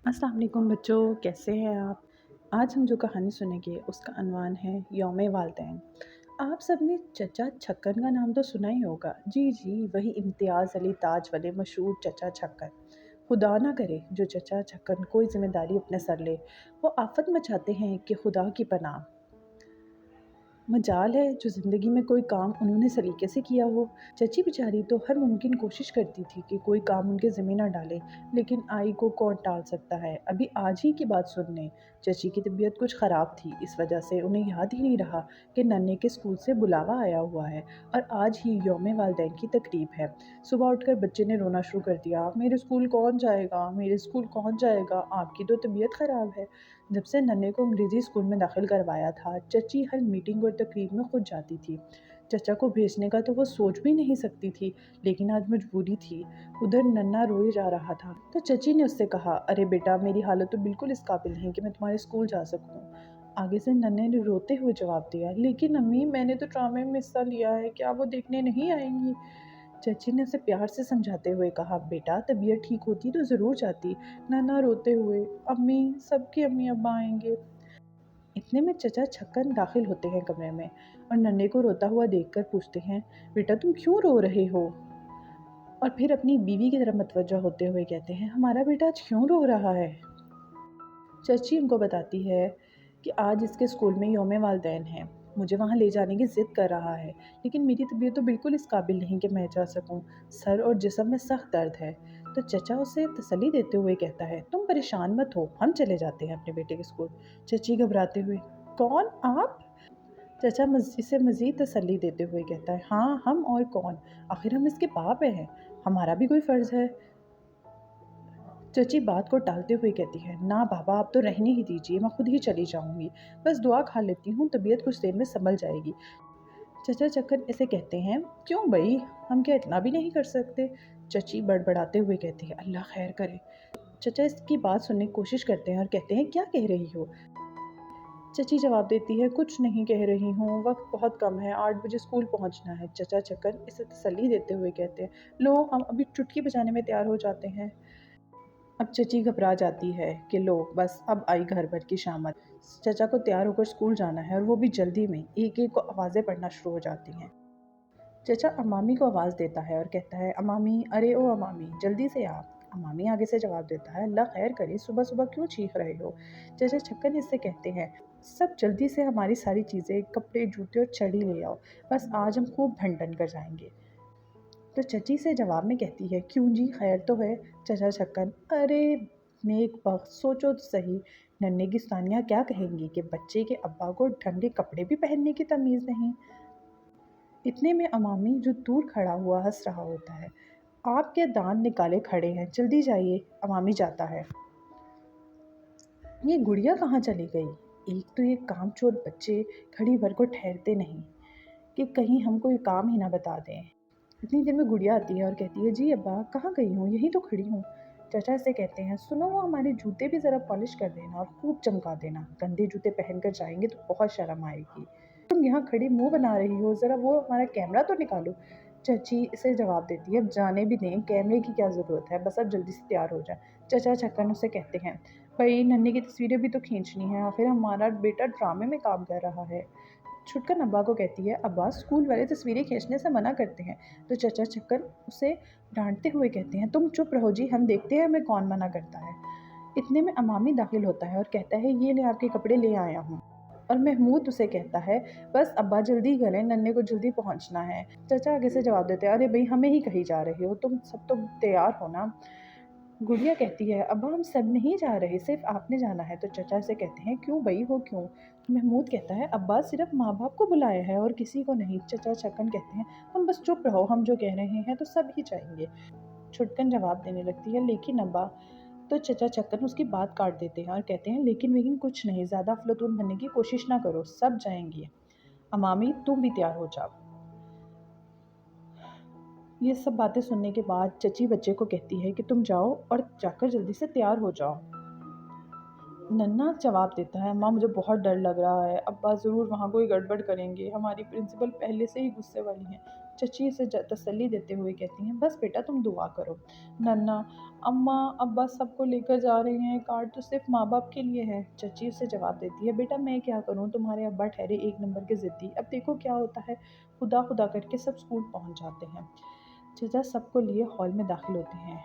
अस्सलाम वालेकुम बच्चों, कैसे हैं आप? आज हम जो कहानी सुनेंगे उसका अनवान है यौम वालदैन। आप सबने चचा छक्कन का नाम तो सुना ही होगा। जी, वही इम्तियाज़ अली ताज वाले मशहूर चचा छक्कन। खुदा ना करे जो चचा छक्कन कोई ज़िम्मेदारी अपने सर ले, वो आफत मचाते हैं कि खुदा की पनाह। मजाल है जो ज़िंदगी में कोई काम उन्होंने सलीके से किया हो। चची बेचारी तो हर मुमकिन कोशिश करती थी कि कोई काम उनके ज़िम्मे ना डाले, लेकिन आई को कौन टाल सकता है। अभी आज ही की बात सुन लें। चची की तबीयत कुछ ख़राब थी, इस वजह से उन्हें याद ही नहीं रहा कि नन्हे के स्कूल से बुलावा आया हुआ है और आज ही यौम वालदैन की तकरीब है। सुबह उठकर बच्चे ने रोना शुरू कर दिया, मेरे स्कूल कौन जाएगा, मेरे स्कूल कौन जाएगा, आपकी तो तबीयत ख़राब है। जब से नन्हे को अंग्रेज़ी स्कूल में दाखिल करवाया था, चची हर मीटिंग और तकरीब में खुद जाती थी। चचा को भेजने का तो वो सोच भी नहीं सकती थी, लेकिन आज मजबूरी थी। उधर नन्हा रोए जा रहा था, तो चची ने उससे कहा, अरे बेटा, मेरी हालत तो बिल्कुल इस काबिल नहीं कि मैं तुम्हारे स्कूल जा सकूं। आगे से नन्हे ने रोते हुए जवाब दिया, लेकिन अम्मी, मैंने तो ड्रामे में हिस्सा लिया है, क्या वो देखने नहीं आएंगी? चची ने उसे प्यार से समझाते हुए कहा, बेटा, तबीयत ठीक होती तो ज़रूर जाती। नन्हा रोते हुए, अम्मी, सबकी अम्मी अब्बा आएंगे। इतने में चचा छक्कन दाखिल होते हैं कमरे में और नन्हे को रोता हुआ देखकर पूछते हैं, बेटा, तुम क्यों रो रहे हो? और फिर अपनी बीवी की तरफ मतवज्जा होते हुए कहते हैं, हमारा बेटा आज क्यों रो रहा है? चची उनको बताती है कि आज इसके स्कूल में यौम वालदैन है, मुझे वहाँ ले जाने की ज़िद कर रहा है, लेकिन मेरी तबीयत तो बिल्कुल इस काबिल नहीं कि मैं जा सकूं। सर और जिस्म में सख्त दर्द है। तो चचा उसे तसल्ली देते हुए कहता है, तुम परेशान मत हो, हम चले जाते हैं अपने बेटे के स्कूल। चची घबराते हुए, कौन, आप? चचा इसे मज़ीद तसल्ली देते हुए कहता है, हाँ, हम और कौन, आखिर हम इसके बाप हैं, हमारा भी कोई फ़र्ज़ है। चची बात को टालते हुए कहती है, ना बाबा, आप तो रहने ही दीजिए, मैं खुद ही चली जाऊंगी, बस दुआ खा लेती हूँ, तबीयत कुछ देर में संभल जाएगी। चचा चक्कर इसे कहते हैं, क्यों भाई, हम क्या इतना भी नहीं कर सकते? चची बड़बड़ाते हुए कहती है, अल्लाह खैर करे। चचा इसकी बात सुनने की कोशिश करते हैं और कहते हैं, क्या कह रही हो? चची जवाब देती है, कुछ नहीं कह रही हूँ, वक्त बहुत कम है, 8 बजे स्कूल पहुँचना है। चचा चक्कर इसे तसल्ली देते हुए कहते हैं, लो, हम अभी चुटकी बजाने में तैयार हो जाते हैं। अब चची घबरा जाती है कि लो, बस अब आई घर भर की शामत। चचा को तैयार होकर स्कूल जाना है और वो भी जल्दी में। एक एक को आवाज़ें पड़ना शुरू हो जाती हैं। चचा अमामी को आवाज़ देता है और कहता है, अमामी, अरे ओ अमामी, जल्दी से आ। अमामी आगे से जवाब देता है, अल्लाह खैर करे, सुबह सुबह क्यों चीख रहे हो? चचा छक्कन इससे कहते हैं, सब जल्दी से हमारी सारी चीज़ें, कपड़े, जूते और छड़ी ले आओ, बस आज हम खूब ढन कर जाएंगे। तो चची से जवाब में कहती है, क्यों जी, खैर तो है? चचा छक्कन, अरे नेक बख्त, सोचो तो सही, नन्हे की सानिया क्या कहेंगी कि बच्चे के अब्बा को ठंडे कपड़े भी पहनने की तमीज़ नहीं। इतने में अमामी जो दूर खड़ा हुआ हंस रहा होता है, आप क्या दांत निकाले खड़े हैं, जल्दी जाइए। अमामी जाता है। ये गुड़िया कहाँ चली गई? एक तो ये कामचोर बच्चे घड़ी भर को ठहरते नहीं कि कहीं हम कोई काम ही ना बता दें। इतनी देर में गुड़िया आती है और कहती है, जी अब्बा, कहाँ गई हूँ, यहीं तो खड़ी हूँ। चाचा से कहते हैं, सुनो, वो हमारे जूते भी ज़रा पॉलिश कर देना और खूब चमका देना, गंदे जूते पहन कर जाएंगे तो बहुत शर्म आएगी। तुम यहाँ खड़ी मुंह बना रही हो, ज़रा वो हमारा कैमरा तो निकालो। चाची इसे जवाब देती है, अब जाने भी दें, कैमरे की क्या ज़रूरत है, बस अब जल्दी से तैयार हो जाए। चाचा छक्कन उसे कहते हैं, भाई, नन्ही की तस्वीरें भी तो खींचनी है, आखिर हमारा बेटा ड्रामे में काम कर रहा है। छुटकन अब्बा को कहती है, अब्बा, स्कूल वाले तस्वीरें खींचने से मना करते हैं। तो चचा छक्कन उसे डांटते हुए कहते हैं, तुम चुप रहो जी, हम देखते हैं हमें कौन मना करता है। इतने में अमामी दाखिल होता है और कहता है, ये ले आपके कपड़े ले आया हूँ। और महमूद उसे कहता है, बस अब्बा जल्दी करें, नन्हे को जल्दी पहुँचना है। चचा आगे से जवाब देते हैं, अरे भाई, हमें ही कहीं जा रहे हो, तुम सब तो तैयार हो ना? गुड़िया कहती है, अब्बा, हम सब नहीं जा रहे, सिर्फ आपने जाना है। तो चचा से कहते हैं, क्यों भाई, वो क्यों? महमूद कहता है, अब्बा, सिर्फ माँ बाप को बुलाया है और किसी को नहीं। चचा छक्कन कहते हैं, तुम बस चुप रहो, हम जो कह रहे हैं तो सब ही जाएंगे। छुटकन जवाब देने लगती है, लेकिन अब्बा। तो चचा छक्कन उसकी बात काट देते हैं और कहते हैं, लेकिन कुछ नहीं, ज़्यादा अफलातून बनने की कोशिश ना करो, सब जाएंगे। अमामी, तुम भी तैयार हो जाओ। ये सब बातें सुनने के बाद चची बच्चे को कहती है कि तुम जाओ और जाकर जल्दी से तैयार हो जाओ। नन्हा जवाब देता है, अम्मा, मुझे बहुत डर लग रहा है, अब्बा ज़रूर वहाँ कोई गड़बड़ करेंगे, हमारी प्रिंसिपल पहले से ही गुस्से वाली हैं, चची इसे तसल्ली देते हुए कहती हैं, बस बेटा तुम दुआ करो। नन्ना, अम्मा अब्बा सबको लेकर जा रहे हैं, कार्ड तो सिर्फ माँ बाप के लिए है। चची उसे जवाब देती है, बेटा मैं क्या करूँ, तुम्हारे अब्बा ठहरे एक नंबर के ज़िद्दी, अब देखो क्या होता है। खुदा खुदा करके सब स्कूल पहुँच जाते हैं। चचा सबको लिए हॉल में दाखिल होते हैं।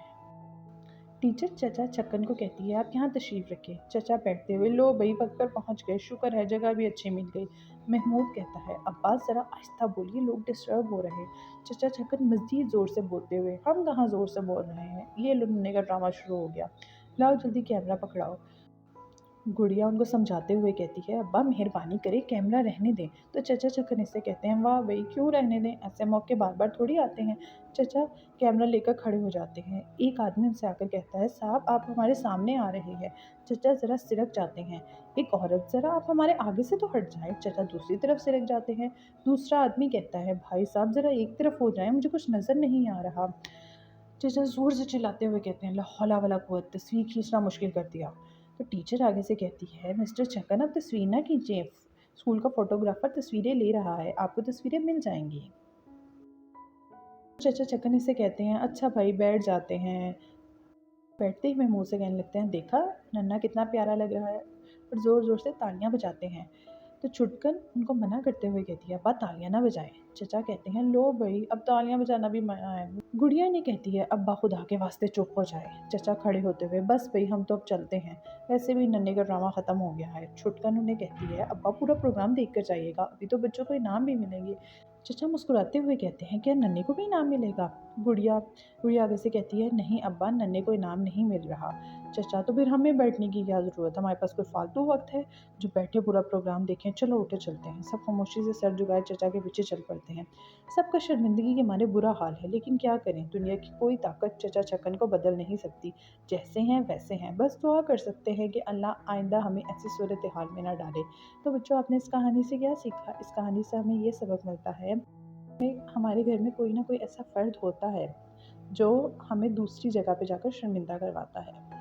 टीचर चचा छक्कन को कहती है, आप यहाँ तशरीफ़ रखें। चचा बैठते हुए, लो भाई वक्त पर पहुँच गए, शुक्र है जगह भी अच्छी मिल गई। महमूद कहता है, अब्बास ज़रा आहिस्ता बोलिए, लोग डिस्टर्ब हो रहे हैं। चचा छक्कन मज़ीद ज़ोर से बोलते हुए, हम कहाँ ज़ोर से बोल रहे हैं, ये लुनने का ड्रामा शुरू हो गया, लाओ जल्दी कैमरा पकड़ाओ। गुड़िया उनको समझाते हुए कहती है, अब्बा मेहरबानी करें कैमरा रहने दें। तो चचा छक्कन इससे कहते हैं, वाह भाई क्यों रहने दें, ऐसे मौके बार बार थोड़ी आते हैं। चचा कैमरा लेकर खड़े हो जाते हैं। एक आदमी उनसे आकर कहता है, साहब आप हमारे सामने आ रहे हैं। चचा ज़रा सिरक जाते हैं। एक औरत, ज़रा आप हमारे आगे से तो हट जाएं। चचा दूसरी तरफ सिरक जाते हैं। दूसरा आदमी कहता है, भाई साहब ज़रा एक तरफ हो जाएं, मुझे कुछ नज़र नहीं आ रहा। चचा ज़ोर से चिल्लाते हुए कहते हैं, ला हौला वला कुव्वत, तस्वीर खींचना मुश्किल कर दिया। तो टीचर आगे से कहती है, मिस्टर छक्कन अब तस्वीर ना खींचें, स्कूल का फोटोग्राफर तस्वीरें ले रहा है, आपको तस्वीरें मिल जाएंगी। चचा छक्कन इससे कहते हैं, अच्छा भाई बैठ जाते हैं। बैठते ही महमूद से कहने लगते हैं, देखा नन्ना कितना प्यारा लग रहा है, और ज़ोर ज़ोर से तालियां बजाते हैं। तो छुटकन उनको मना करते हुए कहती है, अब्बा तालियां ना बजाएं। चचा कहते हैं, लो भाई अब तालियां बजाना भी मना है। गुड़िया ने कहती है, अब्बा खुदा के वास्ते चुप हो जाए। चचा खड़े होते हुए, बस भाई हम तो अब चलते हैं, वैसे भी नन्हे का ड्रामा ख़त्म हो गया है। छुटकन उन्हें कहती है, अब्बा पूरा प्रोग्राम देख कर जाइएगा, अभी तो बच्चों को इनाम भी मिलेंगे। चचा मुस्कुराते हुए कहते हैं, क्या नन्हे को भी इनाम मिलेगा। गुड़िया गुड़िया आगे से कहती है, नहीं अब्बा नन्हे को इनाम नहीं मिल रहा। चचा, तो फिर हमें बैठने की क्या ज़रूरत, हमारे पास कोई फालतू वक्त है जो बैठे पूरा प्रोग्राम देखें, चलो उठे चलते हैं। सब खामोशी से सर झुकाए चचा के पीछे चल पड़ते हैं। सबका शर्मिंदगी के मारे बुरा हाल है, लेकिन क्या करें, दुनिया की कोई ताकत चचा छक्कन को बदल नहीं सकती। जैसे हैं वैसे हैं, बस दुआ कर सकते हैं कि अल्लाह आइंदा हमें ऐसी सूरत हाल में ना डाले। तो बच्चों, आपने इस कहानी से क्या सीखा? इस कहानी से हमें ये सबक मिलता है, हमारे घर में कोई ना कोई ऐसा फ़र्द होता है जो हमें दूसरी जगह पे जाकर शर्मिंदा करवाता है।